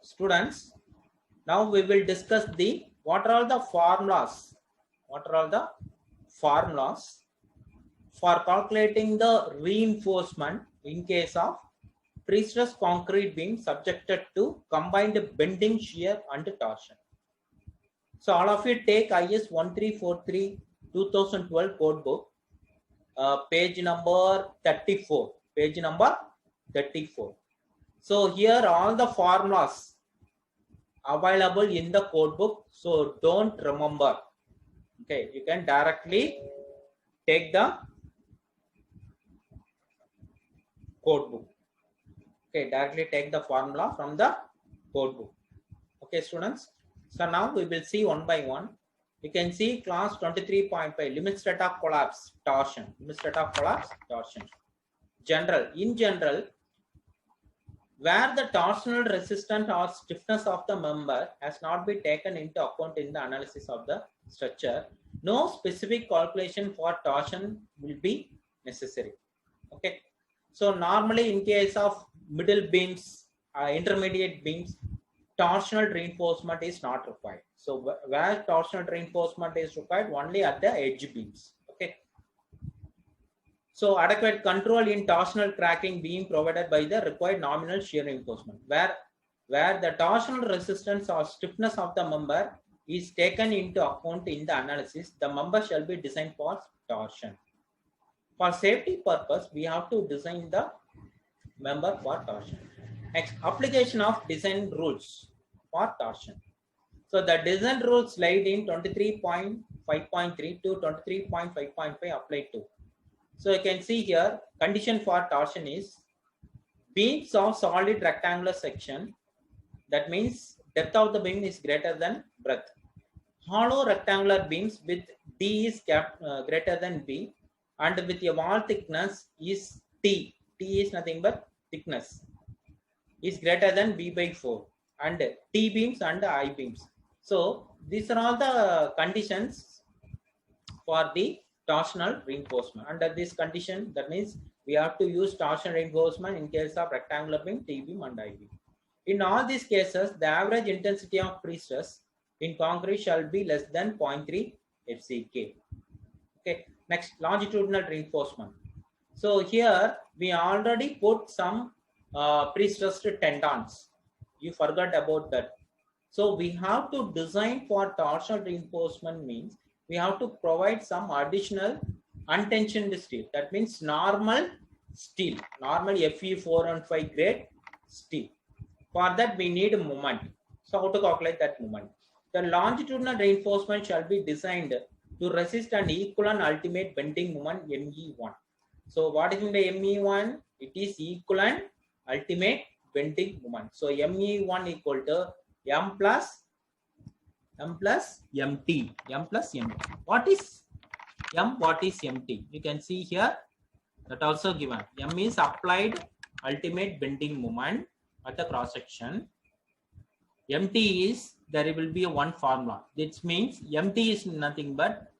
Students, now we will discuss the what are all the formulas. What are all the formulas for calculating the reinforcement in case of pre-stressed concrete beam subjected to combined bending, shear, and torsion. So all of you take IS 1343 2012 code book, page number 34. Page number 34. So here all the formulas available in the code book. So don't remember. Okay, you can directly take the code book. Okay, directly take the formula from the code book. Okay, students. So now we will see one by one. You can see class 23.5 limit state of collapse torsion. Limit state of collapse torsion. General. In general, where the torsional resistance or stiffness of the member has not been taken into account in the analysis of the structure, no specific calculation for torsion will be necessary. Okay. So normally in case of middle beams, intermediate beams, torsional reinforcement is not required. So where torsional reinforcement is required, only at the edge beams. Okay. So adequate control in torsional cracking being provided by the required nominal shear reinforcement. Where the torsional resistance or stiffness of the member is taken into account in the analysis, the member shall be designed for torsion. For safety purpose, we have to design the member for torsion. Next, application of design rules for torsion. So the design rules laid in 23.5.3 to 23.5.5 applied to. So you can see here, condition for torsion is beams of solid rectangular section. That means depth of the beam is greater than breadth. Hollow rectangular beams with D is greater than B, and with a wall thickness is T. T is nothing but thickness is greater than B by 4, and T beams and I beams. So these are all the conditions for the torsional reinforcement. Under this condition, that means we have to use torsion reinforcement in case of rectangular beam, T beam, and I beam. In all these cases, the average intensity of pre-stress in concrete shall be less than 0.3 FCK. Okay. Next, longitudinal reinforcement. So here we already put some pre-stressed tendons. You forgot about that. So we have to design for torsional reinforcement means we have to provide some additional untensioned steel. That means normal steel, normal Fe 415 grade steel. For that we need a moment. So how to calculate that moment? The longitudinal reinforcement shall be designed to resist an equivalent ultimate bending moment ME1. So what is in the ME1? It is equivalent ultimate bending moment. So ME1 equal to M plus MT. M plus MT. What is M? What is MT? You can see here that also given. M is applied ultimate bending moment at the cross section. MT is, there will be a one formula. This means MT is nothing but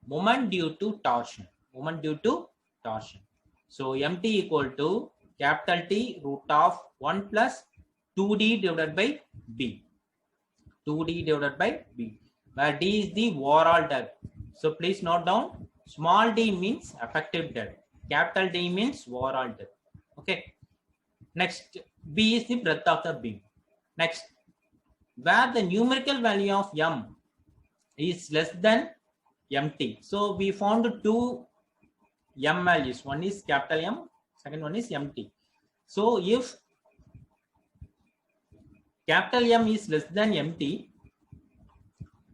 moment due to torsion. Moment due to torsion. So MT equal to capital T root of 1 plus 2D divided by B. 2D divided by B, where D is the overall depth. So please note down, small d means effective depth, capital D means overall depth. Okay. Next, B is the breadth of the beam. Next, where the numerical value of M is less than MT. So we found two M values. One is capital M, second one is MT. So if capital M is less than MT,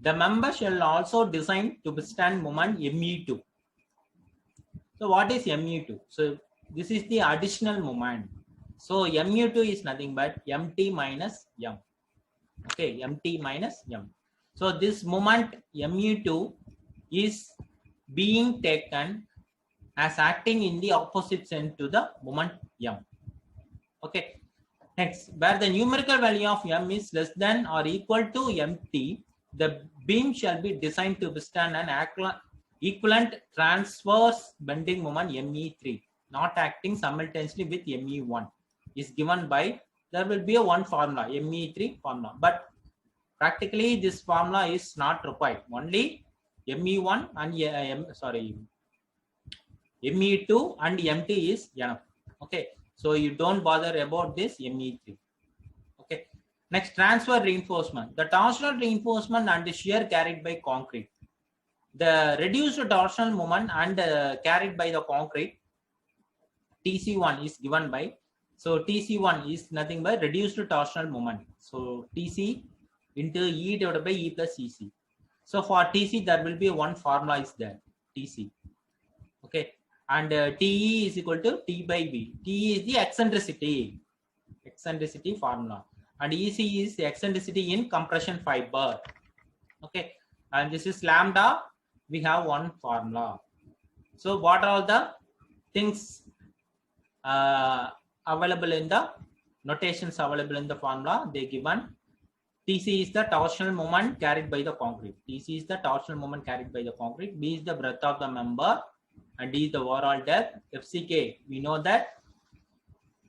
the member shall also design to withstand moment ME2. So what is ME2? So this is the additional moment. So ME2 is nothing but MT minus M. Okay, MT minus M. So this moment ME2 is being taken as acting in the opposite sense to the moment M. Okay. Next, where the numerical value of M is less than or equal to MT, the beam shall be designed to withstand an equivalent transverse bending moment ME3, not acting simultaneously with ME1, is given by there will be a one formula, Me3 formula. But practically this formula is not required. Only Me1 and Me2 and MT is enough. Okay, so you don't bother about this Me3. Okay, next, transfer reinforcement. The torsional reinforcement and the shear carried by concrete. The reduced torsional moment and carried by the concrete, TC1 is given by, so TC1 is nothing but reduced torsional moment. So TC into E divided by E plus EC. So for TC there will be one formula is there, TC. Okay, and TE is equal to T by B. T is the eccentricity formula, and EC is the eccentricity in compression fiber. Okay, and this is lambda. We have one formula. So what are all the things available in the notations available in the formula? They given TC is the torsional moment carried by the concrete. TC is the torsional moment carried by the concrete. B is the breadth of the member, and D is the overall depth. FCK, we know that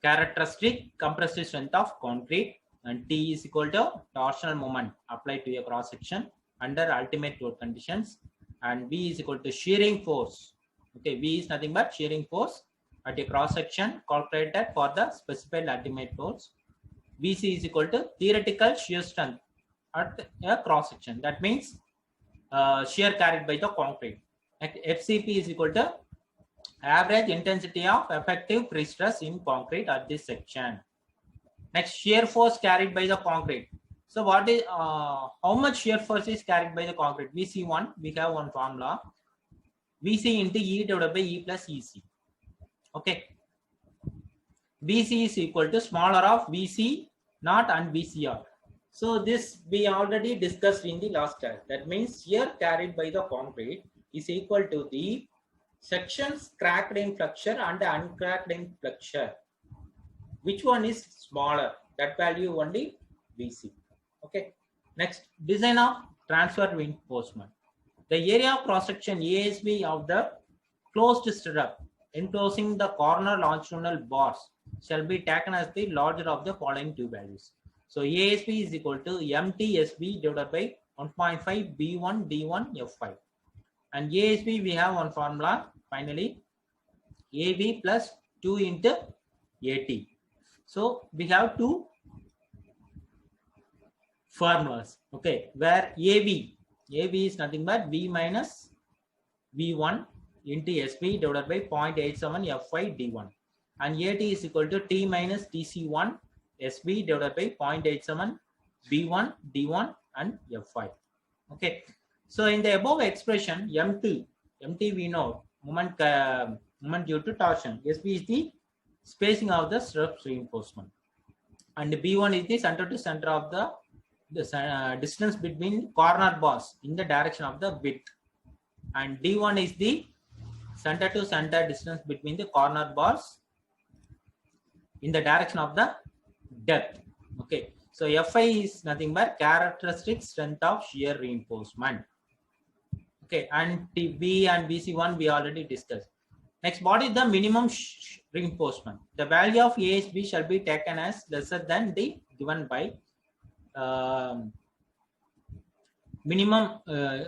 characteristic compressive strength of concrete, and T is equal to torsional moment applied to a cross section under ultimate load conditions, and V is equal to shearing force. Okay, V is nothing but shearing force at a cross section calculated for the specified ultimate loads. VC is equal to theoretical shear strength at a cross section. That means shear carried by the concrete. FCP is equal to average intensity of effective free stress in concrete at this section. Next, shear force carried by the concrete. So what is how much shear force is carried by the concrete? VC1, we have one formula. VC into E divided by E plus EC. Okay. VC is equal to smaller of VC naught and VCR. So this we already discussed in the last class. That means shear carried by the concrete is equal to the sections cracked in flexure and uncracked in flexure. Which one is smaller? That value only VC. Okay. Next, design of transfer reinforcement. The area of cross section ASB of the closed stirrup enclosing the corner longitudinal bars shall be taken as the larger of the following two values. So ASB is equal to MTSB divided by 1.5 B1 D1 F5. And ASB we have one formula finally, AB plus 2 into AT. So we have two formulas, okay, where AB is nothing but V minus V1 into SB divided by 0.87 F5 D1, and AT is equal to T minus TC1 SB divided by 0.87 B1 D1 and F5. Okay, so in the above expression, MT we know moment due to torsion. SB is the spacing of the stirrups reinforcement, and B1 is the center to center of the distance between corner bars in the direction of the width, and D1 is the center to center distance between the corner bars in the direction of the depth. Okay, so Fi is nothing but characteristic strength of shear reinforcement. Okay, and B and BC1 we already discussed. Next, what is the minimum reinforcement? The value of ASB shall be taken as lesser than the given by minimum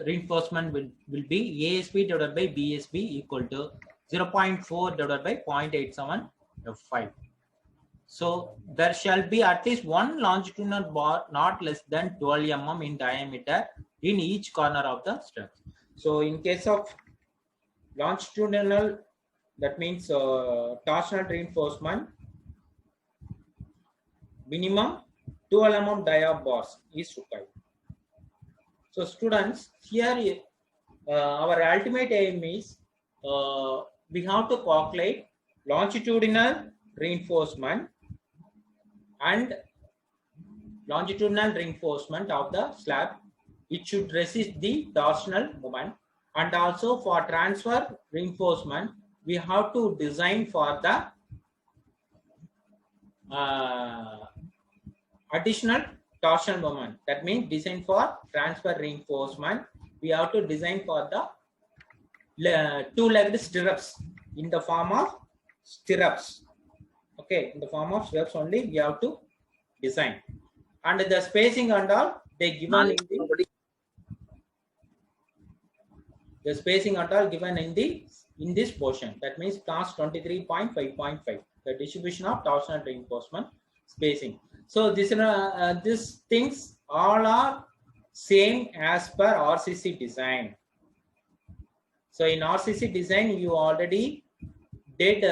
reinforcement will be ASB divided by BSB equal to 0.4 divided by 0.87 F5. So there shall be at least one longitudinal bar not less than 12 mm in diameter in each corner of the strap. So in case of longitudinal, that means torsional reinforcement, minimum 12 mm dia bars is required. So students, here our ultimate aim is we have to calculate longitudinal reinforcement and longitudinal reinforcement of the slab. It should resist the torsional moment, and also for transfer reinforcement we have to design for the additional torsional moment. That means design for transfer reinforcement, we have to design for the two-legged stirrups in the form of stirrups. Okay, in the form of stirrups only we have to design. And the spacing and all they given in the spacing and all given in this portion. That means class 23.5.5. The distribution of torsional reinforcement spacing. So these things all are same as per RCC design. So in RCC design, you already did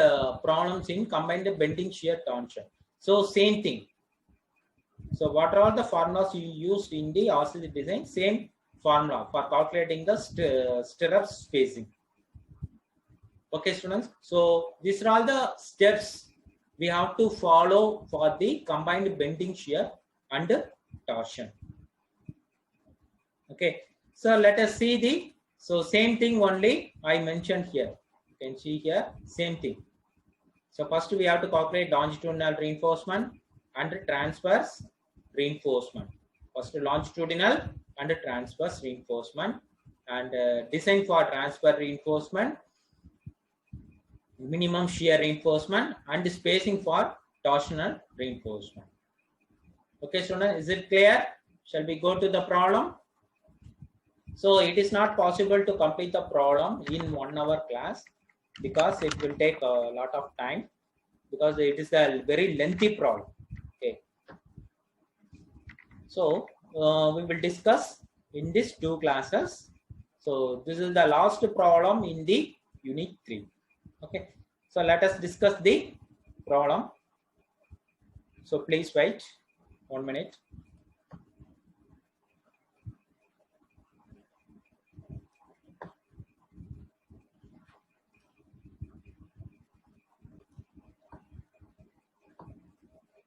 problems in combined bending shear tension. So same thing. So what are all the formulas you used in the RCC design? Same formula for calculating the stirrup spacing. Okay, students. So these are all the steps we have to follow for the combined bending shear and torsion. Okay. So let us see the same thing only I mentioned here. You can see here same thing. So first we have to calculate longitudinal reinforcement and transverse reinforcement. First longitudinal and transverse reinforcement, and design for transverse reinforcement, minimum shear reinforcement, and spacing for torsional reinforcement. Okay, students, is it clear? Shall we go to the problem? So it is not possible to complete the problem in 1 hour class because it will take a lot of time, because it is a very lengthy problem. Okay. So we will discuss in these 2 classes. So this is the last problem in the unit 3. Okay. So let us discuss the problem. So please wait 1 minute.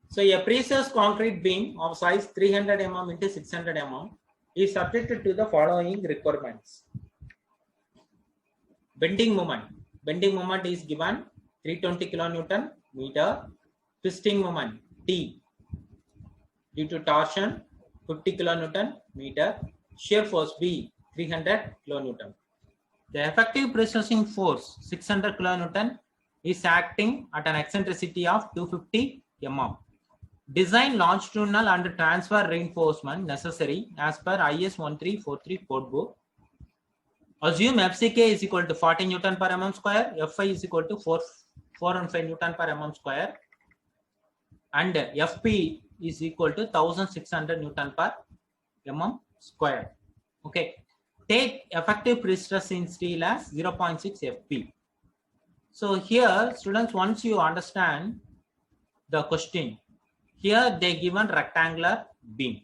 So a precise concrete beam of size 300 mm into 600 mm is subjected to the following requirements. Bending moment. Bending moment is given 320 kilonewton meter. Twisting moment T due to torsion 50 kilonewton meter. Shear force B 300 kilonewton. The effective pressure force 600 kilonewton is acting at an eccentricity of 250 mm. Design longitudinal and transfer reinforcement necessary as per IS 1343 code book. Assume FCK is equal to 40 Newton per mm square, Fy is equal to 415 Newton per mm square, and Fp is equal to 1600 Newton per mm square. Okay. Take effective pre-stress in steel as 0.6 Fp. So here, students, once you understand the question, here they given rectangular beam.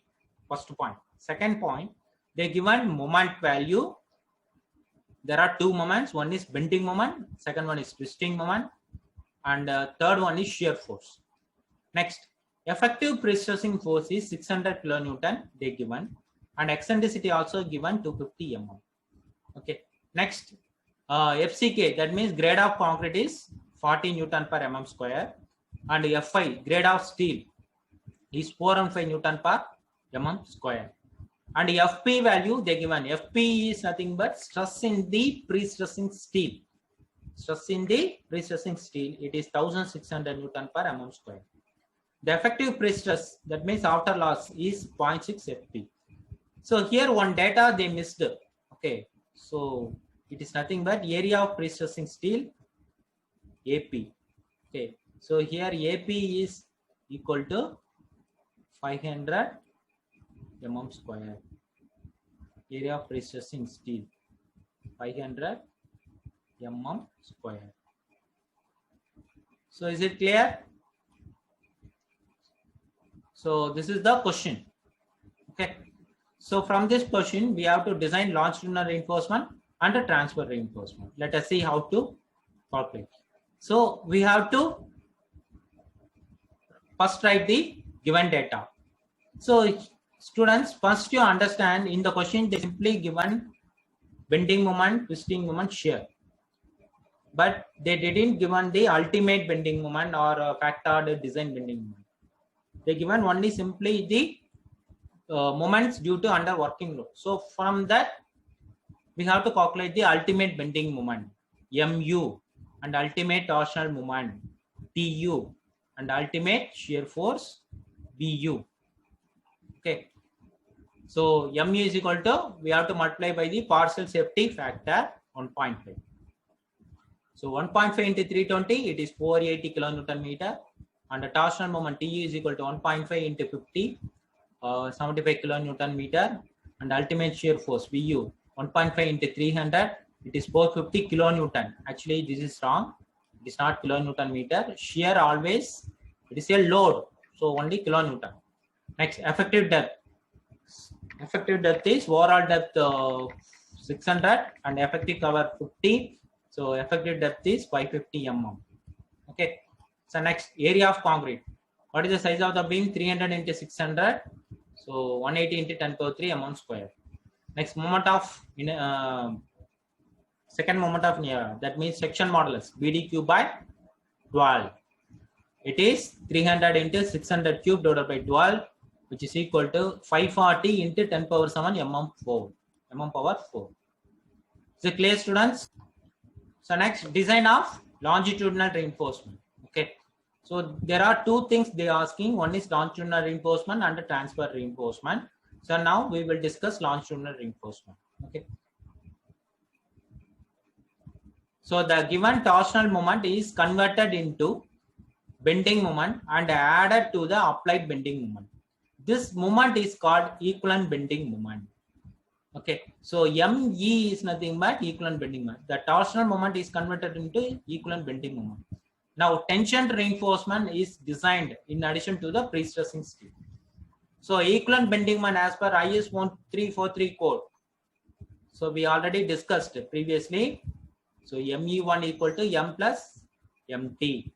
First point. Second point, they given moment value. There are 2 moments. One is bending moment. Second one is twisting moment. And third one is shear force. Next, effective pre-stressing force is 600 kilonewton. They given, and eccentricity also given 250 mm. Okay. Next, FCK, that means grade of concrete is 40 Newton per mm square, and Fi, grade of steel, is 415 Newton per mm square. And Fp value they given. Fp is nothing but stress in the pre-stressing steel. Stress in the pre-stressing steel, it is 1600 Newton per mm square. The effective pre-stress, that means after loss, is 0.6 Fp. So here one data they missed. Okay, so it is nothing but area of pre-stressing steel, AP. Okay, so here AP is equal to 500 mm square. Area of pre-stressing steel 500 mm square. So is it clear? So this is the question. Okay. So from this question, we have to design longitudinal reinforcement and a transfer reinforcement. Let us see how to calculate. So we have to first write the given data. So students, first you understand in the question they simply given bending moment, twisting moment, shear, but they didn't given the ultimate bending moment or factored design bending moment. They given only simply the moments due to under working load. So from that we have to calculate the ultimate bending moment MU, and ultimate torsional moment TU, and ultimate shear force BU. Okay. So MU is equal to, we have to multiply by the partial safety factor 1.5. So 1.5 into 320, it is 480 kilonewton meter. And the torsional moment TU is equal to 1.5 into 50, 75 kilonewton meter. And ultimate shear force BU 1.5 into 300, it is 450 kilonewton. Actually, this is wrong. It is not kilonewton meter. Shear always, it is a load. So only kilonewton. Next, effective depth. Effective depth is overall depth 600 and effective cover 50. So effective depth is 550 mm. Okay. So next, area of concrete. What is the size of the beam? 300 into 600. So 180 into 10 power 3 mm square. Next, moment of second moment of near. That means section modulus BDQ by 12. It is 300 into 600 cube divided by 12, which is equal to 540 into 10 power 7 mm power 4. Is it clear, students? So next, design of longitudinal reinforcement. Okay. So there are two things they are asking. One is longitudinal reinforcement and transfer reinforcement. So now we will discuss longitudinal reinforcement. Okay. So the given torsional moment is converted into bending moment and added to the applied bending moment. This moment is called equivalent bending moment. Okay, so ME is nothing but equivalent bending moment. The torsional moment is converted into equivalent bending moment. Now, tension reinforcement is designed in addition to the pre-stressing steel. So, equivalent bending moment as per IS 1343 code. So, we already discussed previously. So, ME1 equal to M plus MT.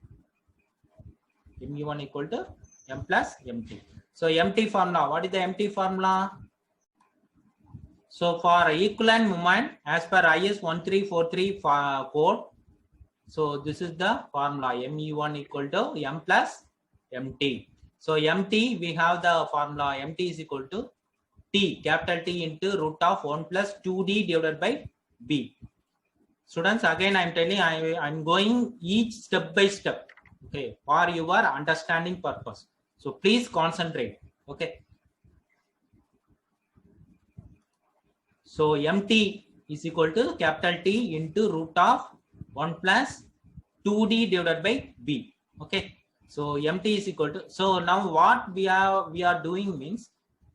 ME1 equal to M plus MT. So, MT formula. What is the MT formula? So for equivalent moment as per IS 1343 code, so this is the formula ME1 equal to M plus MT. So MT, we have the formula MT is equal to T, capital T into root of 1 plus 2D divided by B. Students, again I am telling, I am going each step by step, okay, for your understanding purpose. So please concentrate, okay. So MT is equal to capital T into root of 1 plus 2D divided by B. Okay. So MT is equal to, so now what we are doing means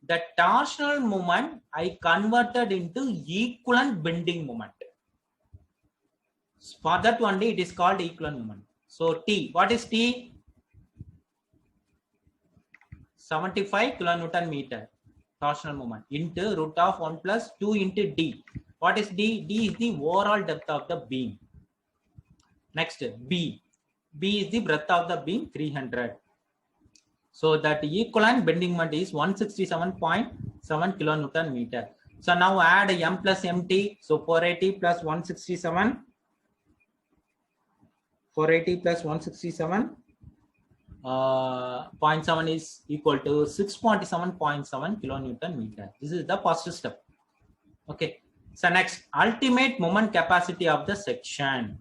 the torsional moment I converted into equivalent bending moment. For that only it is called equivalent moment. So T, what is T? 75 kilonewton meter. Torsional moment into root of 1 plus 2 into D. What is D? D is the overall depth of the beam. Next, B. B is the breadth of the beam, 300. So that equivalent bending moment is 167.7 kilonewton meter. So now add M plus MT. So 480 plus 167. 480 plus 167. 0.7 is equal to 647.7 kilonewton meter. This is the first step. Okay. So next, ultimate moment capacity of the section.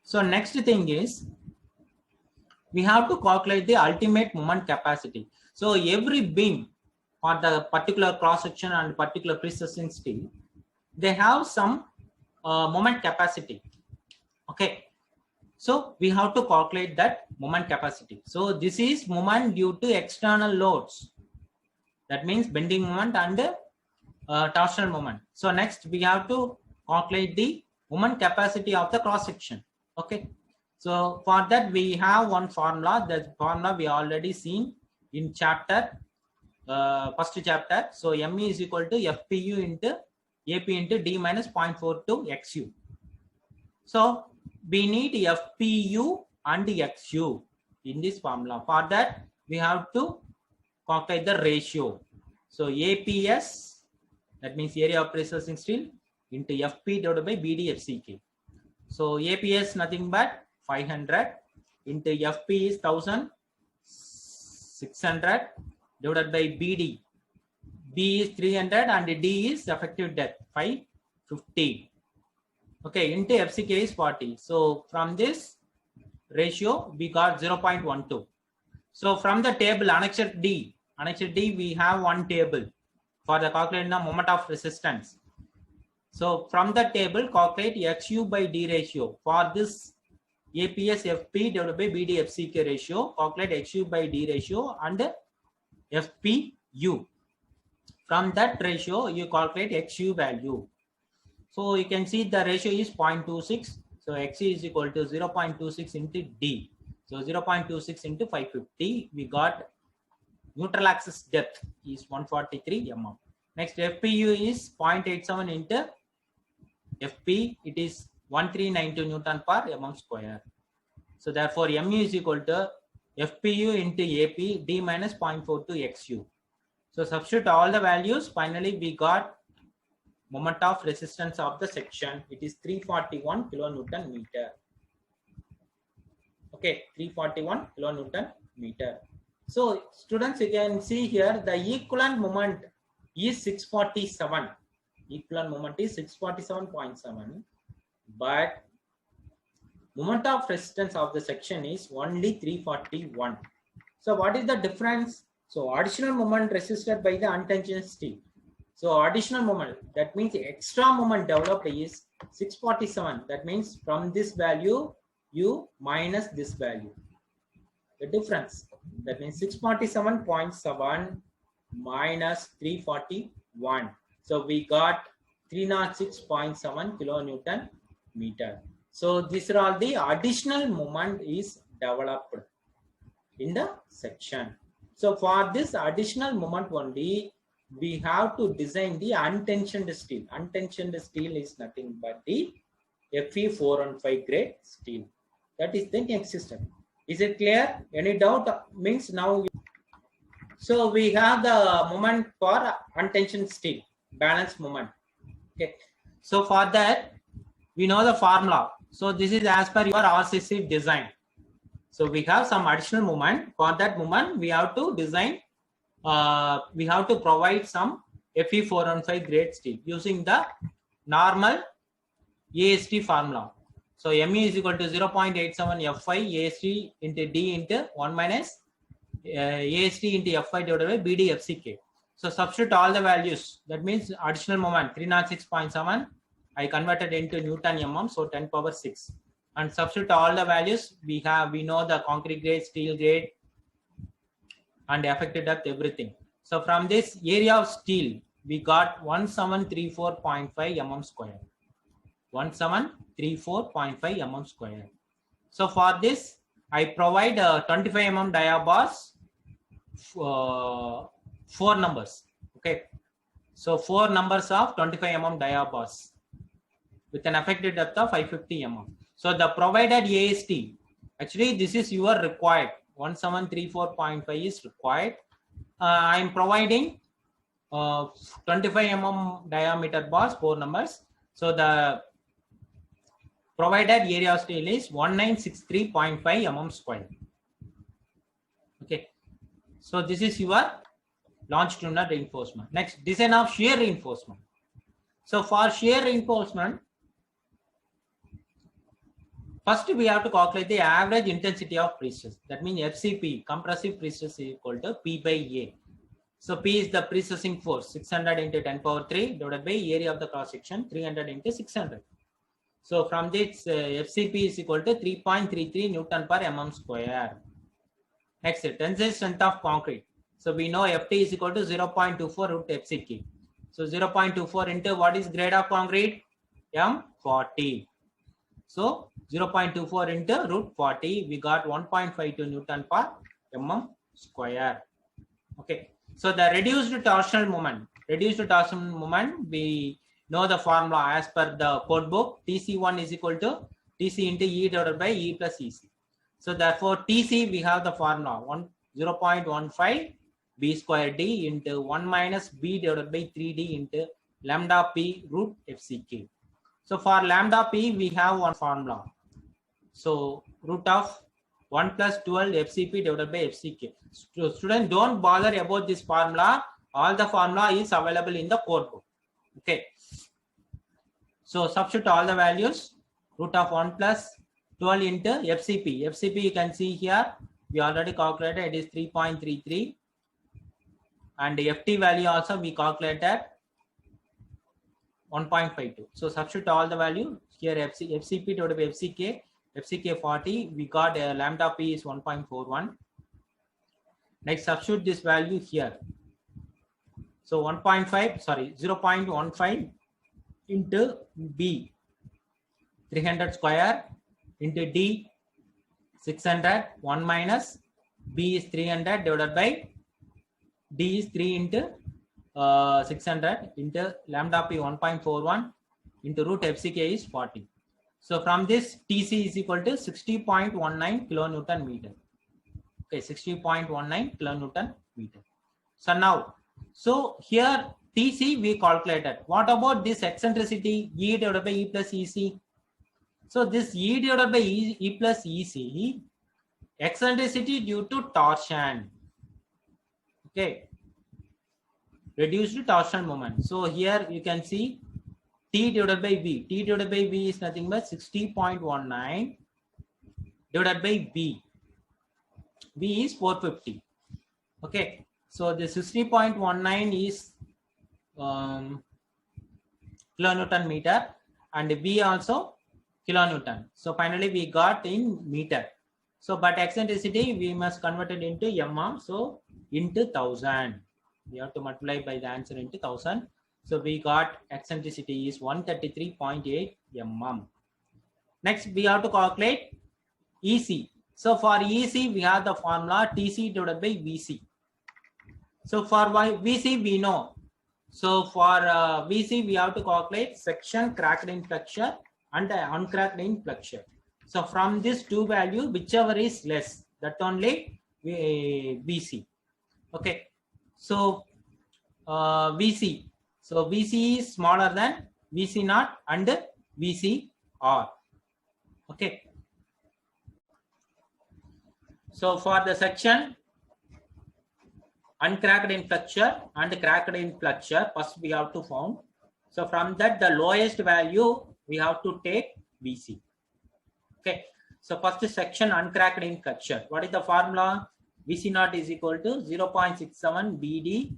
So next thing is we have to calculate the ultimate moment capacity. So every beam for the particular cross section and particular pre-stressing steel, they have some moment capacity. Okay. So we have to calculate that moment capacity. So this is moment due to external loads. That means bending moment and torsional moment. So next we have to calculate the moment capacity of the cross section. Okay. So for that we have one formula. That formula we already seen in chapter, first chapter. So ME is equal to FPU into AP into D minus 0.42 XU. So we need FPU and XU in this formula. For that, we have to calculate the ratio. So APS, that means area of pre-stressing steel, into FP divided by BD FCK. So APS nothing but 500 into FP is 1600 divided by BD. B is 300 and D is effective depth 550. Okay, into FCK is 40. So from this ratio, we got 0.12. So from the table, Annexure D, we have one table for the calculating the moment of resistance. So from the table, calculate XU by D ratio. For this APS FP divided by BD FCK ratio, calculate XU by D ratio and FPU. From that ratio, you calculate XU value. So you can see the ratio is 0.26. So XU is equal to 0.26 into D. So 0.26 into 550. We got neutral axis depth is 143 mm. Next, FPU is 0.87 into FP. It is 1392 Newton per mm square. So therefore, MU is equal to FPU into AP D minus 0.42 XU. So substitute all the values. Finally, we got moment of resistance of the section. It is 341 kilonewton meter. Okay, 341 kilonewton meter. So students, you can see here the equivalent moment is 647. Equivalent moment is 647.7, but moment of resistance of the section is only 341. So what is the difference? So additional moment resisted by the untensioned steel. So additional moment, that means extra moment developed is 647. That means from this value, you minus this value. The difference, that means 647.7 minus 341. So we got 306.7 kilonewton meter. So these are all the additional moment is developed in the section. So for this additional moment only, we have to design the untensioned steel. Untensioned steel is nothing but the Fe415 grade steel. That is the next system. Is it clear? Any doubt? Means now. So we have the moment for untensioned steel, balance moment. Okay. So for that, we know the formula. So this is as per your RCC design. So we have some additional moment. For that moment, we have to design. We have to provide some Fe415 grade steel using the normal AST formula. So ME is equal to 0.87 Fi AST into D into 1 minus AST into Fi divided by BD FCK. So substitute all the values. That means additional moment 306.7. I converted into Newton mm, so 10 power 6. And substitute all the values. We know the concrete grade, steel grade, and effective depth, everything. So from this area of steel, we got 1734.5 mm square. 1734.5 mm square. So for this, I provide 25 mm dia bars, 4 numbers. Okay. So 4 numbers of 25 mm dia bars with an effective depth of 550 mm. So the provided AST, actually this is your required. 1734.5 is required. I am providing 25 mm diameter bars, 4 numbers. So the provided area of steel is 1963.5 mm square. Okay. So this is your longitudinal reinforcement. Next, design of shear reinforcement. So for shear reinforcement, first we have to calculate the average intensity of pre-stress. That means FCP, compressive pre-stress, is equal to P by A. So P is the pre-stressing force, 600 into 10 power 3 divided by area of the cross section, 300 into 600. So from this FCP is equal to 3.33 Newton per mm square. Next, tensile strength of concrete. So we know FT is equal to 0.24 root FCK. So 0.24 into what is grade of concrete? M40. So 0.24 into root 40, we got 1.52 Newton per mm square. Okay. So the reduced torsional moment. We know the formula as per the code book. TC1 is equal to TC into E divided by E plus EC. So therefore TC we have the formula 0.15 B square D into 1 minus B divided by 3D into lambda P root FCK. So for lambda P we have one formula. So root of 1 plus 12 FCP divided by FCK. So students, don't bother about this formula. All the formula is available in the code book. Okay. So substitute all the values. Root of 1 plus 12 into FCP. FCP you can see here we already calculated, it is 3.33, and the FT value also we calculated 1.52. So substitute all the value here. FCP divided by FCK 40, we got lambda p is 1.41. Next substitute this value here. So 0.15 into B 300 square into D 600, 1 minus B is 300 divided by D is 3 into 600 into lambda p 1.41 into root FCK is 40. So from this TC is equal to 60.19 kilonewton meter. Okay, 60.19 kilonewton meter. So now, so here TC we calculated. What about this eccentricity E divided by E plus EC? So this E divided by E plus EC, eccentricity due to torsion. Okay, reduced torsion moment. So here you can see T divided by V. T divided by V is nothing but 60.19 divided by V. V is 450. Okay, so the 60.19 is kilonewton meter, and V also kilonewton. So finally we got in meter. So but eccentricity we must convert it into mm. So into 1000. We have to multiply by the answer into 1000. So we got eccentricity is 133.8 mm. Next we have to calculate EC. So for EC we have the formula TC divided by VC. So for VC we know. So for VC we have to calculate section cracked in flexure and uncracked in flexure. So from this two value, whichever is less, that only VC. Okay. So VC. So VC is smaller than VC naught and VCR. Okay. So for the section uncracked in flexure and cracked in flexure, first we have to found. So from that the lowest value we have to take VC. Okay. So first section uncracked in flexure. What is the formula? VC naught is equal to 0.67 BD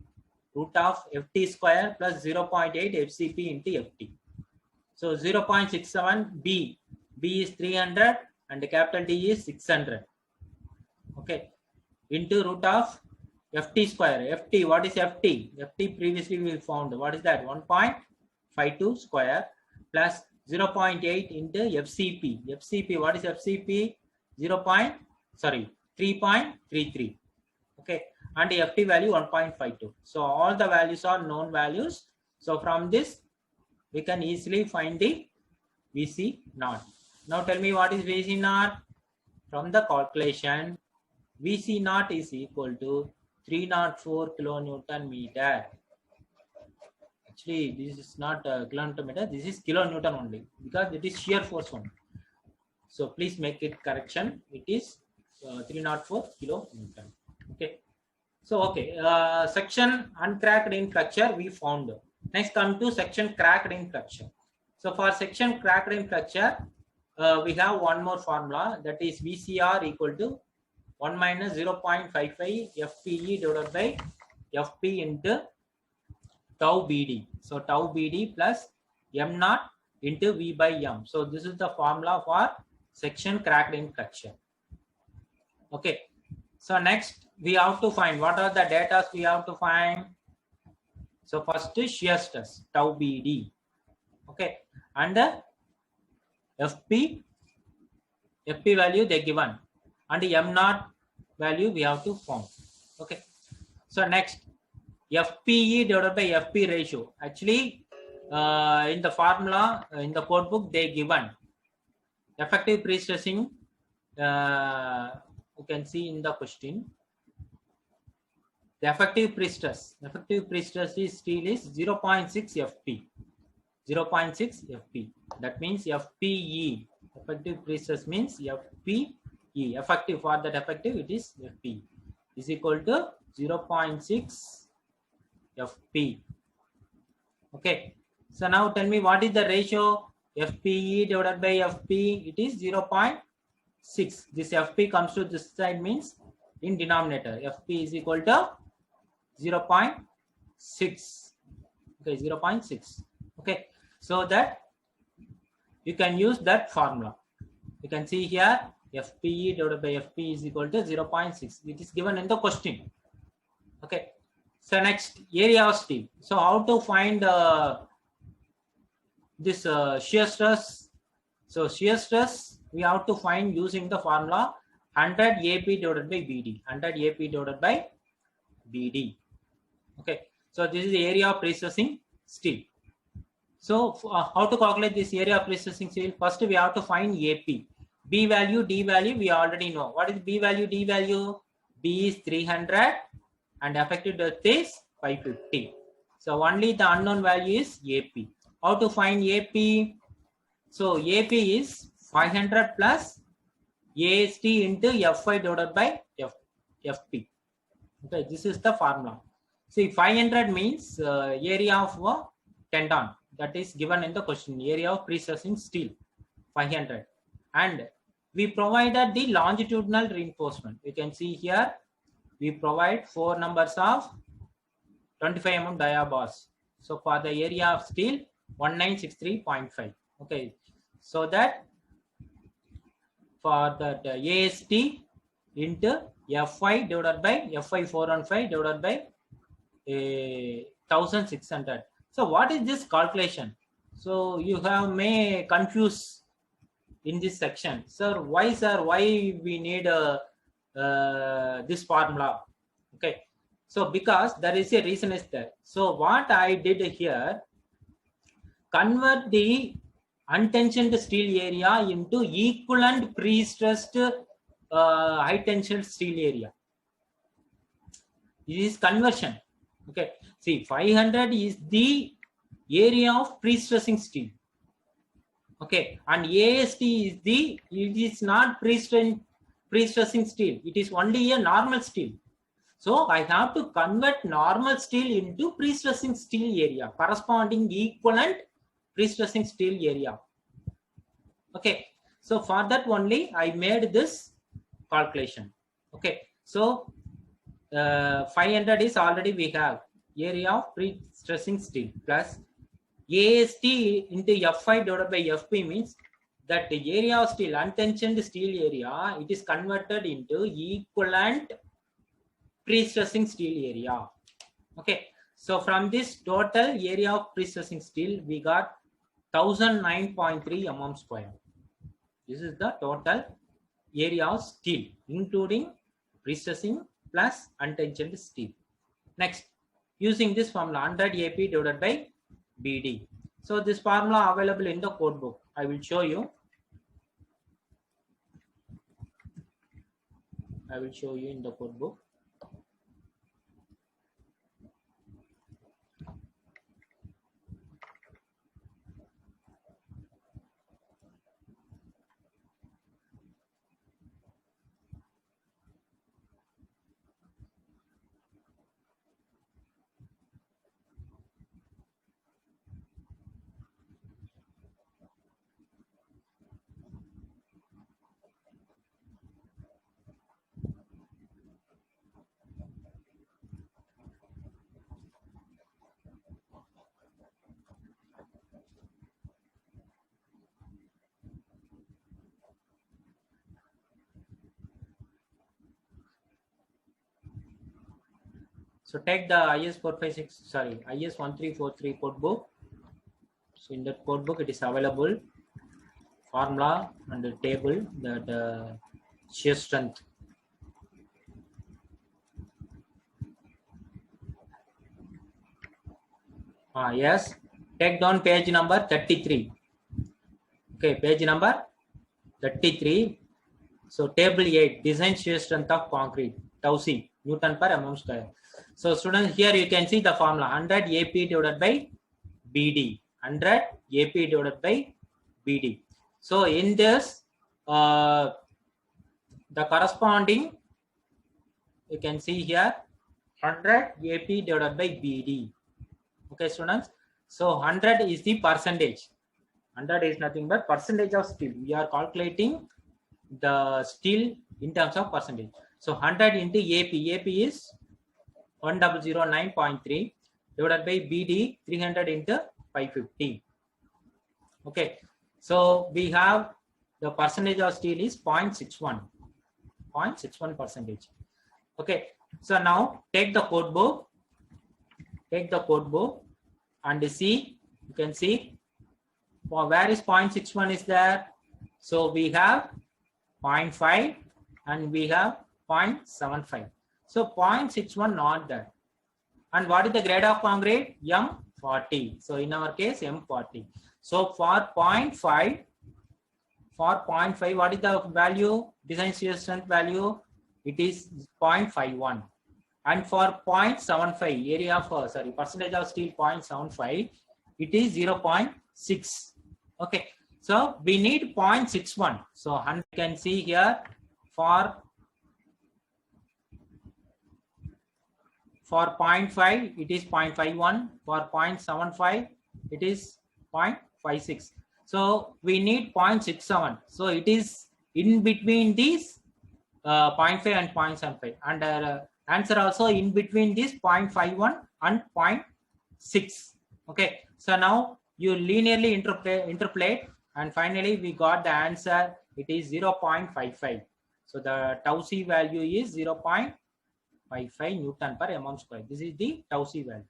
root of FT square plus 0.8 FCP into FT. So 0.67 B is 300 and capital D is 600. Okay. Into root of FT square. FT, what is FT? FT previously we found. What is that? 1.52 square plus 0.8 into FCP. FCP, what is FCP? 3.33. Okay. And the FT value 1.52. So all the values are known values. So from this, we can easily find the VC naught. Now tell me what is VC naught? From the calculation, VC naught is equal to 304 kilonewton meter. Actually, this is not kilonewton meter. This is kilonewton only because it is shear force only. So please make it correction. It is 304 kilonewton. Okay. So okay, section uncracked in flexure we found. Next come to section cracked in flexure. So for section cracked in flexure, we have one more formula, that is VCR equal to 1 minus 0.55 FPE divided by FP into tau BD. So tau BD plus M naught into V by M. So this is the formula for section cracked in flexure. Okay. So next we have to find what are the data we have to find. So first is shear stress tau BD. Okay. And the FP value they given, and the M naught value we have to find. Okay. So next FPE divided by FP ratio. Actually in the formula in the code book they given effective pre-stressing. You can see in the question the effective pre-stress is still is 0.6 FP. 0.6 FP. That means FPE. Effective pre-stress means FPE. Effective, for that effective it is FP is equal to 0.6 FP. Okay. So now tell me what is the ratio FPE divided by FP. It is 0.6. 6. This FP comes to this side means in denominator. FP is equal to 0.6. Okay, 0.6. Okay, so that you can use that formula. You can see here FPE divided by FP is equal to 0.6. It is given in the question. Okay, so next, area of steel. So how to find this shear stress? So shear stress we have to find using the formula 100 AP divided by BD. 100 AP divided by BD. Okay, so this is the area of pre-stressing steel. So how to calculate this area of pre-stressing steel? First we have to find AP. B value, D value we already know. What is B value, D value? B is 300 and effective depth is 550. So only the unknown value is AP. How to find AP? So AP is 500 plus AST into F5 divided by FP. Okay, this is the formula. See, 500 means area of tendon, that is given in the question, area of pre-stressing steel, 500. And we provided the longitudinal reinforcement. You can see here, we provide 4 numbers of 25 mm dia bars. So for the area of steel, 1963.5. Okay, so that for the AST into F5 divided by F5 415 divided by 1600. So what is this calculation? So you may confuse in this section. Sir, why we need this formula? Okay, so because there is a reason is there. So what I did here, convert the untensioned steel area into equivalent pre-stressed high tension steel area. This is conversion. Okay, see, 500 is the area of pre-stressing steel. Okay, and AST is it is not pre-stressing steel. It is only a normal steel. So I have to convert normal steel into pre-stressing steel area, corresponding equivalent pre-stressing steel area. Okay, so for that only I made this calculation. Okay, so 500 is already we have area of pre-stressing steel plus AST into F5 divided by FP means that the area of steel, untensioned steel area, it is converted into equivalent pre-stressing steel area. Okay, so from this total area of pre-stressing steel, we got 1009.3 mm square. This is the total area of steel, including pre-stressing plus untensioned steel. Next, using this formula 100 AP divided by BD. So this formula available in the code book. I will show you. I will show you in the code book. So take the IS 1343 code book. So in that code book, it is available formula and the table that shear strength. Yes, take down page number 33. Okay, page number 33. So table 8, design shear strength of concrete, tau c, Newton per mm square. So students, here you can see the formula 100 AP divided by BD, 100 AP divided by BD. So in this, the corresponding, you can see here 100 AP divided by BD. Okay, students. So 100 is the percentage. 100 is nothing but percentage of steel. We are calculating the steel in terms of percentage. So 100 into AP is 1009.3 divided by BD 300 into 550. Okay, so we have the percentage of steel is 0.61 percentage. Okay, so now take the code book and see, you can see for where is 0.61 is there. So we have 0.5 and we have 0.75. So 0.61 not there. And what is the grade of concrete? M40. So in our case, M40. So for 0.5, what is the value? Design shear strength value? It is 0.51. And for 0.75, area of percentage of steel 0.75, it is 0.6. Okay, so we need 0.61. So 100 can see here for 0.5 it is 0.51, for 0.75 it is 0.56. So we need 0.67. So it is in between these 0.5 and 0.75, and answer also in between this 0.51 and 0.6. Okay, so now you linearly interpolate, and finally we got the answer. It is 0.55. So the tau c value is 0.55 Newton per mm square. This is the tau c value.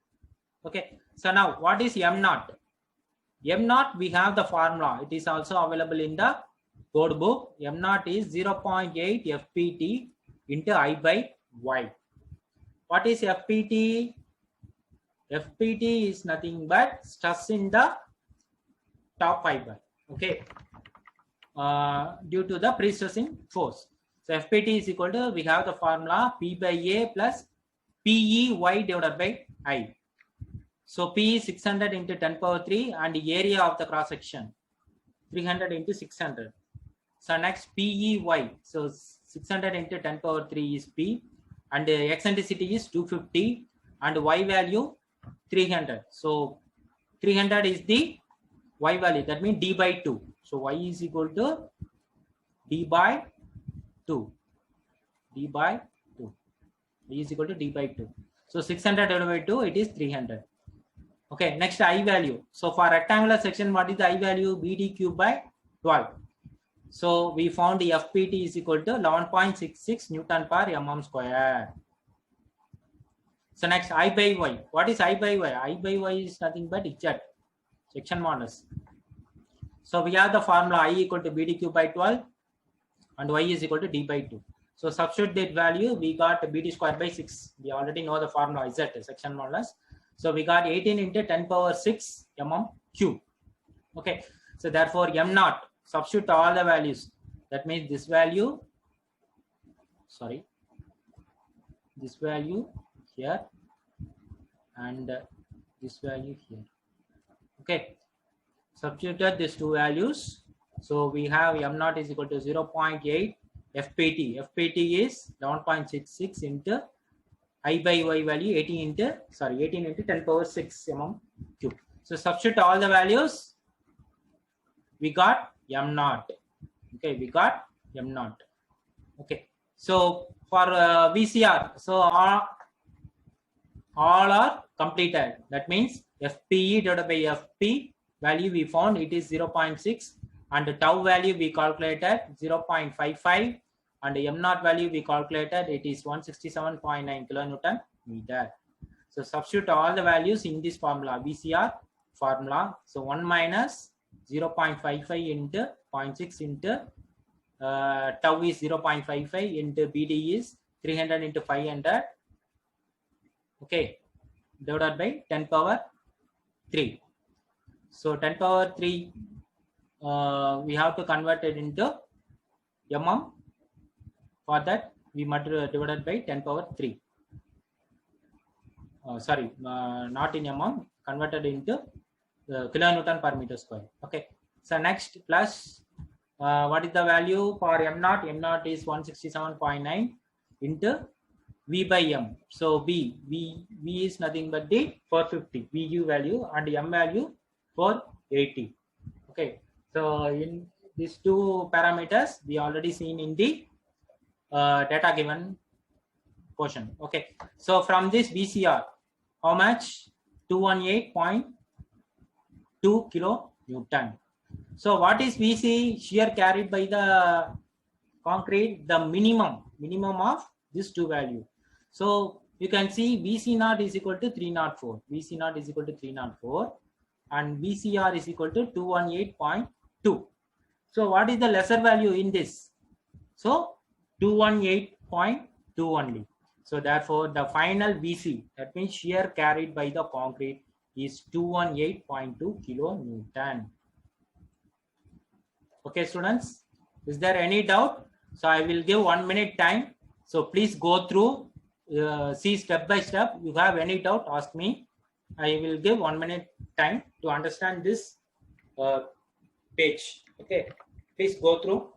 Okay, so now what is m naught? M naught, we have the formula. It is also available in the code book. M naught is 0.8 FPT into I by Y. What is FPT? FPT is nothing but stress in the top fiber. Okay, due to the pre-stressing force. So FPT is equal to, we have the formula P by A plus PEY divided by I. So P is 600 into 10 power 3 and the area of the cross section 300 into 600. So next PEY. So 600 into 10 power 3 is P, and the eccentricity is 250 and Y value 300. So 300 is the Y value, that means D by 2. So Y is equal to D by 2. D by 2. D is equal to D by 2. So 600 divided by 2, it is 300. Okay, next I value. So for rectangular section, what is the I value? BD cube by 12. So we found the FPT is equal to 11.66 Newton per mm square. So next I by Y. What is I by Y? I by Y is nothing but Z, section modulus. So we have the formula I equal to BD cube by 12 and Y is equal to D by 2. So substitute that value, we got BD square by 6. We already know the formula Z, section modulus. So we got 18 into 10 power 6 mm cube. Okay, so therefore m naught, substitute all the values. That means this value, this value here and this value here. Okay, substituted these two values. So we have m naught is equal to 0.8 FPT. FPT is 11.66 into I by Y value 18 into 10 power 6 mm cube. So substitute all the values. We got m naught. Okay, we got m naught. Okay, so for VCR, so all are completed. That means FPE divided by FP value we found, it is 0.6, and the tau value we calculated 0.55, and the m naught value we calculated, it is 167.9 kilonewton meter. So substitute all the values in this formula, VCR formula. So 1 minus 0.55 into 0.6 into tau is 0.55 into BD is 300 into 500. Okay, divided by 10 power 3. So 10 power 3, we have to convert it into mm. For that, we divided by 10 power 3. Not in mm, converted into kilonewton per meter square. Okay, so next plus, what is the value for m naught? M naught is 167.9 into V by M. So V is nothing but the 450 VU value, and M value 480. Okay, so in these two parameters we already seen in the data given portion. Okay, so from this VCR, how much? 218.2 kilonewton. So what is VC shear carried by the concrete? The minimum of this two value. So you can see VC naught is equal to 304. VC naught is equal to 304 and VCR is equal to 218.2. So what is the lesser value in this? So 218.2 only. So therefore the final VC, that means shear carried by the concrete, is 218.2 kilonewton. Okay, students, is there any doubt? So I will give 1 minute time. So please go through, see step by step. If you have any doubt, ask me. I will give 1 minute time to understand this page. Okay, please go through.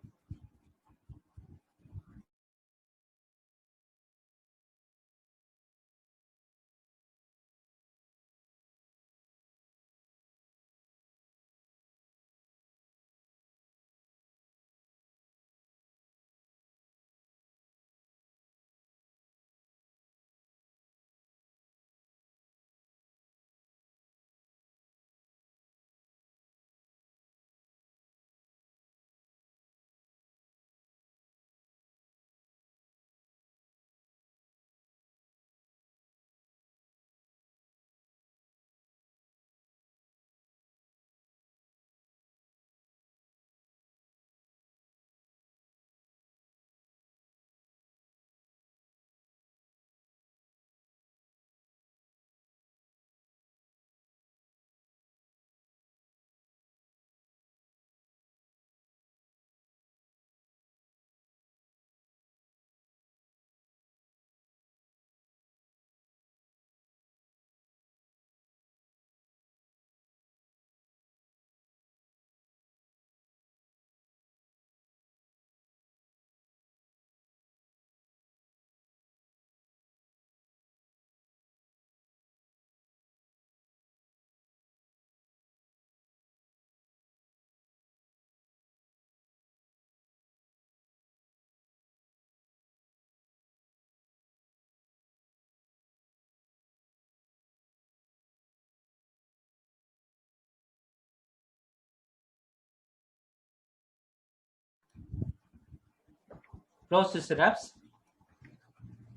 Close stirrups.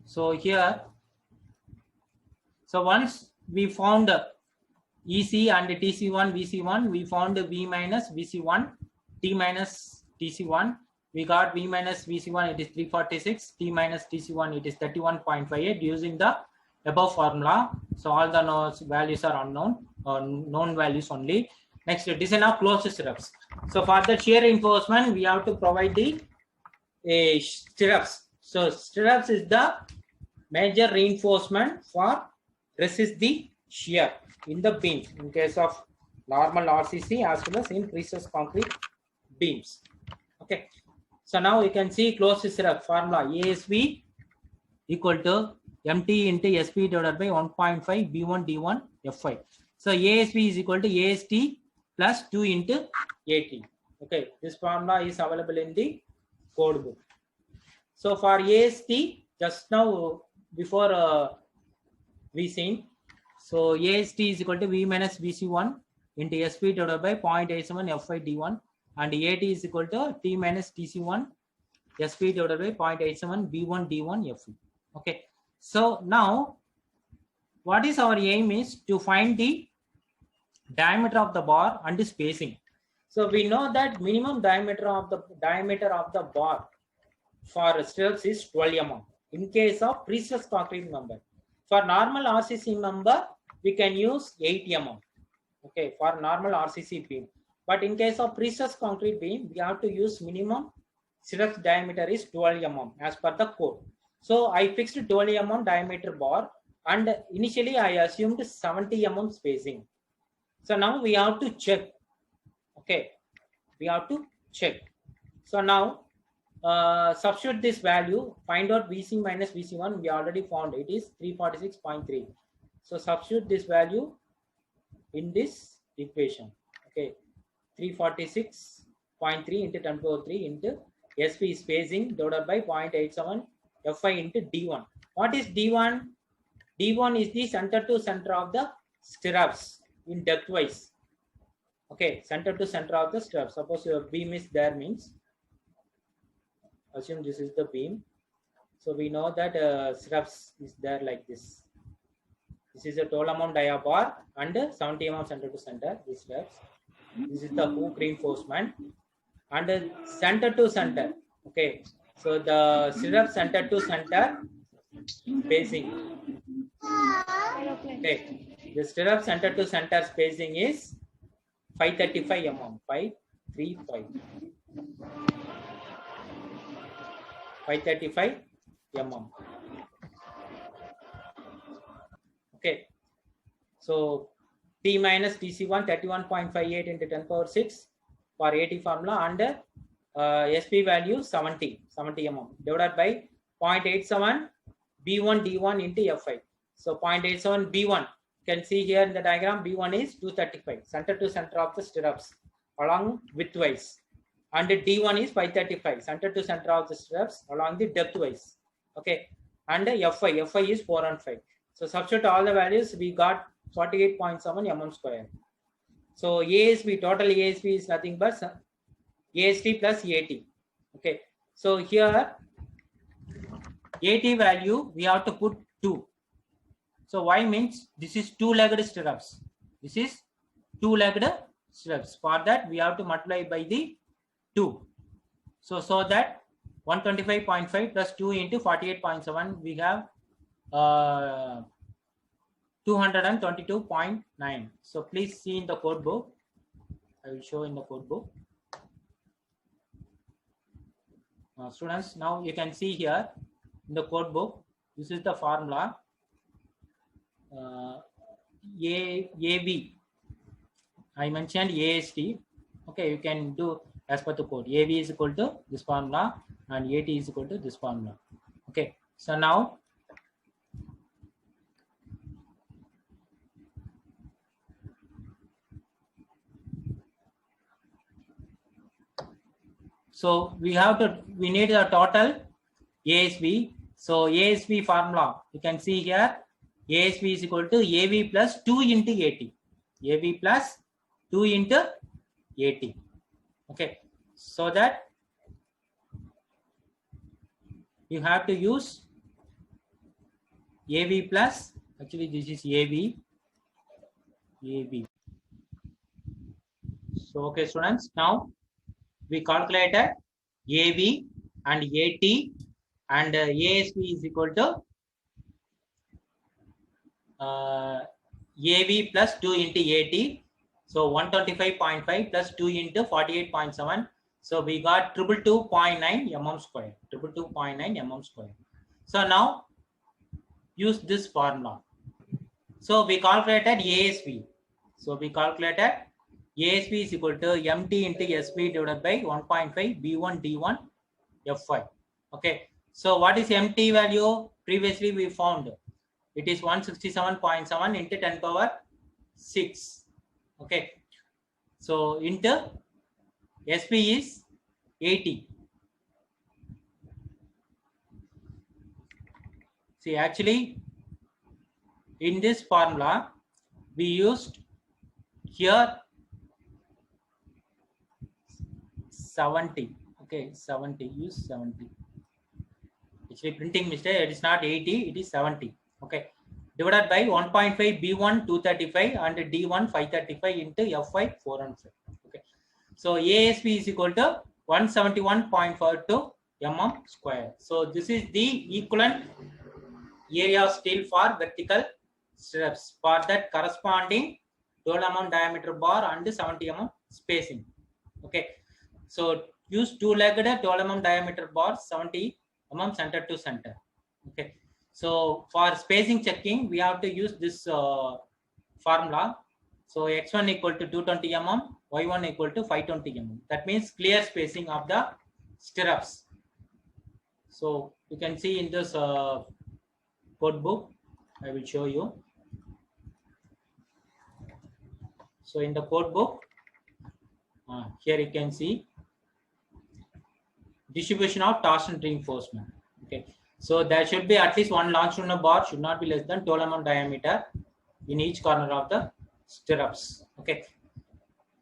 So here, so once we found EC and TC1, VC1, we found V minus VC1, T minus TC1. We got V minus VC1, it is 346, T minus TC1, it is 31.58 using the above formula. So all the values are unknown, or known values only. Next, design of closed stirrups. So for the shear reinforcement, we have to provide the stirrups. So stirrups is the major reinforcement for resist the shear in the beams in case of normal RCC as well as in precast concrete beams. Okay, so now you can see closed stirrup formula ASV equal to MT into SP divided by 1.5 B1 D1 F5. So ASV is equal to AST plus 2 into AT. Okay, this formula is available in the code book. So for AST, just now before we seen, so AST is equal to V minus VC1 into SP divided by 0.87 F5 D1, and AT is equal to T minus TC1 SP divided by 0.87 B1 D1 F5. Okay, so now what is our aim is to find the diameter of the bar and the spacing. So we know that minimum diameter of the bar for stirrups is 12 mm in case of precast concrete member. For normal RCC member, we can use 8 mm. Okay, for normal RCC beam. But in case of precast concrete beam, we have to use minimum stirrups diameter is 12 mm as per the code. So I fixed 12 mm diameter bar, and initially I assumed 70 mm spacing. So now we have to check. Okay, we have to check. So now substitute this value, find out VC minus VC1. We already found it is 346.3. So substitute this value in this equation. Okay, 346 0.3 into 10 power 3 into SP spacing divided by 0.87 Fi into D1. What is D1? D1 is the center to center of the stirrups in depth wise. Okay, center to center of the stirrups. Suppose your beam is there, means assume this is the beam. So we know that stirrups is there like this. This is a total amount dia bar and 70 mm center to center. This stirrups. This is the hook reinforcement and center to center. Okay, so the stirrup center to center spacing. Okay, the stirrup center to center spacing is 535 mm. 535. 535 mm. Okay, so T minus TC1 31.58 into 10 power 6 for AT formula and SP value 70 mm divided by 0.87 B1 D1 into Fi. So 0.87 B1, you can see here in the diagram, B1 is 235, center to center of the stirrups along widthwise, and D1 is 535, center to center of the stirrups along the depthwise. Okay, and Fi is 415. So substitute all the values, we got 48.7 mm square. So ASB, total ASB is nothing but AST plus AT. Okay, so here AT value we have to put 2. So why means this is two-legged stirrups. This is two-legged stirrups. For that we have to multiply by the 2. So that 125.5 plus 2 into 48.7 we have 222.9. So please see in the code book. I will show in the code book. Students, now you can see here in the code book, this is the formula. AB, I mentioned AST. Okay, you can do as per the code. AB is equal to this formula and AT is equal to this formula. Okay, so now we need the total ASB. So ASB formula, you can see here, ASB is equal to AV plus 2 into AT. AV plus 2 into AT. Okay, so that you have to use AV plus, actually this is AV. So okay students, now we calculated AV and AT and ASB is equal to AV plus 2 into AT. So 125.5 plus 2 into 48.7. So we got 222.9 mm square. 222.9 mm square. So now use this formula. So we calculated ASB. So we calculated ASB is equal to MT into SB divided by 1.5 B1 D1 F5. Okay. So what is MT value? Previously we found it is 167.7 into 10 power 6. Okay. So into SP is 80. See, actually in this formula we used here 70. Okay, 70, use 70. Actually printing mistake, it is not 80, it is 70. Okay, divided by 1.5 B1 235 and D1 535 into F5 415. Okay, so ASB is equal to 171.42 mm square. So this is the equivalent area of steel for vertical stirrups. For that corresponding 12 mm diameter bar and 70 mm spacing. Okay, so use two-legged 12 mm diameter bar, 70 mm center to center. Okay, so for spacing checking we have to use this formula. So x1 equal to 220 mm, y1 equal to 520 mm. That means clear spacing of the stirrups. So you can see in this code book, I will show you. So in the code book, here you can see distribution of torsion reinforcement. Okay, so there should be at least one longitudinal bar should not be less than 12 mm diameter in each corner of the stirrups. Okay,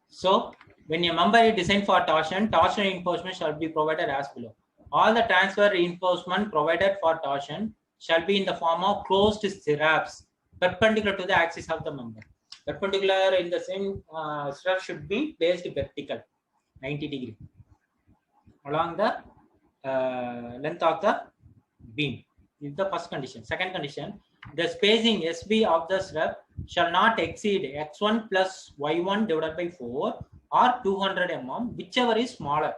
so when a member is designed for torsion reinforcement shall be provided as below. All the transfer reinforcement provided for torsion shall be in the form of closed stirrups perpendicular to the axis of the member. Perpendicular in the same stirrup should be placed vertical 90 degree along the length of the beam. This is the first condition. Second condition, the spacing SB of the stirrup shall not exceed x1 plus y1 divided by 4 or 200 mm, whichever is smaller.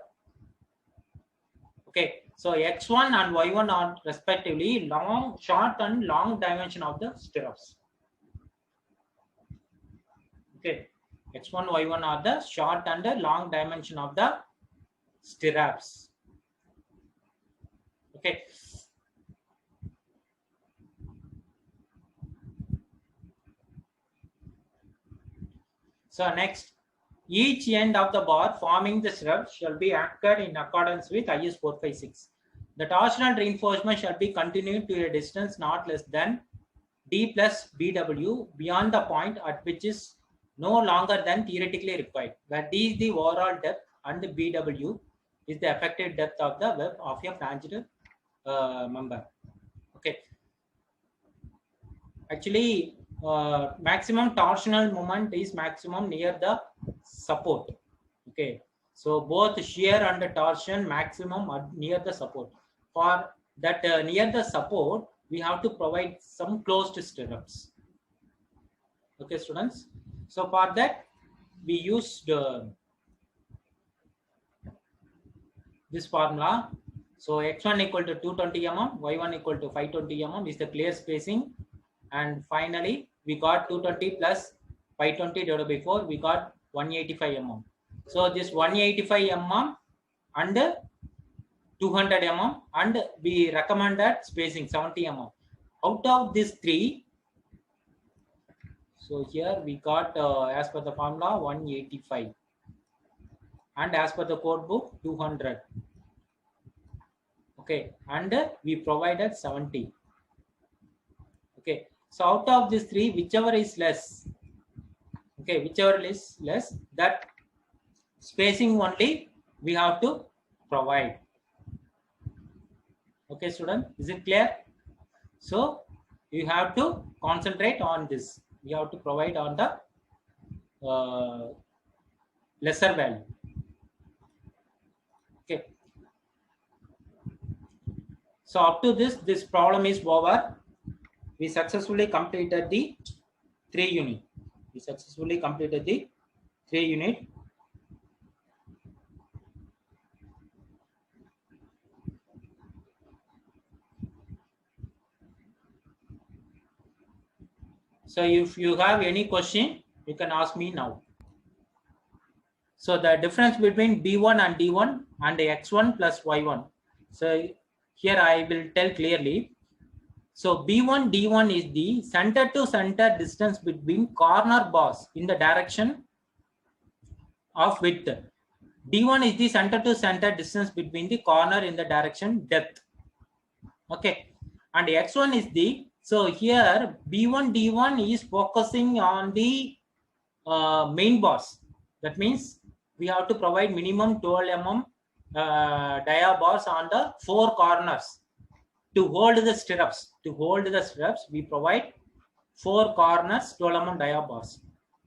Okay, so x1 and y1 are respectively short and long dimension of the stirrups. Okay, x1, y1 are the short and the long dimension of the stirrups. Okay. So next, each end of the bar forming the stirrup shall be anchored in accordance with IS 456. The torsional reinforcement shall be continued to a distance not less than D plus BW beyond the point at which is no longer than theoretically required, where D is the overall depth and the BW is the effective depth of the web of a flanged member. Okay. Actually, maximum torsional moment is maximum near the support. Okay, so both shear and the torsion maximum are near the support. For that near the support, we have to provide some closed stirrups. Okay, students. So for that, we used this formula. So x1 equal to 220 mm, y1 equal to 520 mm is the clear spacing. And finally, we got 220 plus 520 divided by 4, we got 185 mm. So this 185 mm and 200 mm and we recommended spacing 70 mm. Out of these three, so here we got as per the formula 185 and as per the code book 200. Okay, and we provided 70. Okay, so out of these three, whichever is less, okay, whichever is less, that spacing only we have to provide. Okay, student, is it clear? So you have to concentrate on this. You have to provide on the lesser value. Okay. So up to this problem is over. We successfully completed the 3 unit. We successfully completed the 3 unit. So if you have any question, you can ask me now. So the difference between B1 and D1 and X1 plus Y1. So here I will tell clearly. So B1, D1 is the center to center distance between corner bars in the direction of width. D1 is the center to center distance between the corner in the direction depth. Okay. And X1 is the, so here B1, D1 is focusing on the main bars. That means we have to provide minimum 12 mm dia bars on the 4 corners. To hold the stirrups, we provide 4 corners 12 mm dia bars.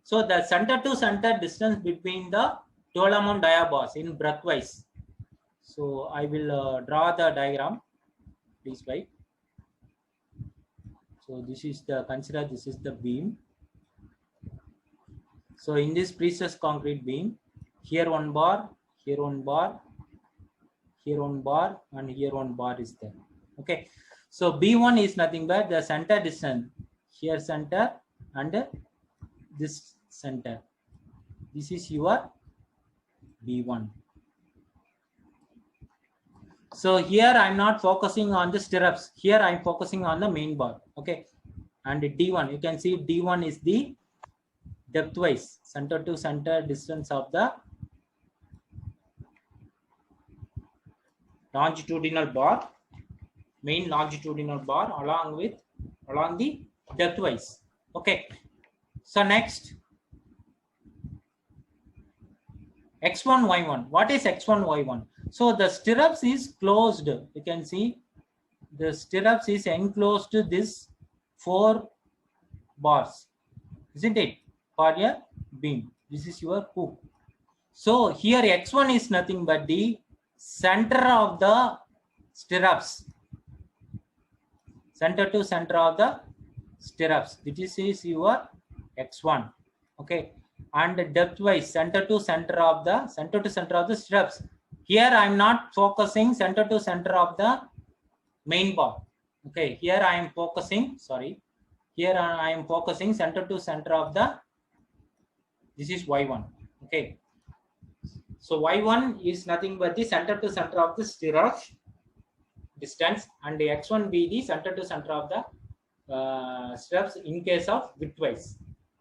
So the center to center distance between the 12 mm dia bars in breadthwise. So I will draw the diagram. Please wait. So this is the, consider this is the beam. So in this precess concrete beam, here one bar, here one bar, here one bar, and here one bar is there. Okay, so B1 is nothing but the center distance, here center and this center. This is your B1. So here I'm not focusing on the stirrups. Here I'm focusing on the main bar. Okay, and D1, you can see D1 is the depthwise, center to center distance of the longitudinal bar, main longitudinal bar along the depthwise. Okay. So next, X1, Y1. What is X1, Y1? So the stirrups is closed. You can see the stirrups is enclosed to this 4 bars, isn't it? For your beam. This is your hook. So here X1 is nothing but the center of the stirrups. Center to center of the stirrups. This is your X1. Okay. And depthwise, center to center of the stirrups. Here I am not focusing center to center of the main bar. Okay, here I am focusing, here I am focusing center to center of the, this is Y1. Okay, so Y1 is nothing but the center to center of the stirrup distance, and the X1 be the center to center of the stirrups in case of widthwise,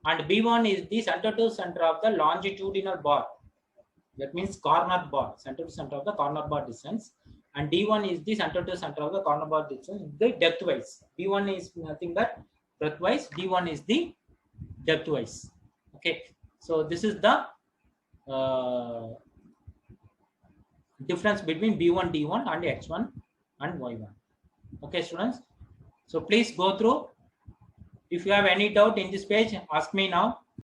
and B1 is the center to center of the longitudinal bar. That means corner bar, center to center of the corner bar distance, and D1 is the center to center of the corner bar distance, the depthwise. B1 is nothing but breadthwise, D1 is the depthwise. Okay, so this is the difference between B1, D1 and X1 and Y1. Okay, students. So please go through. If you have any doubt in this page, ask me now.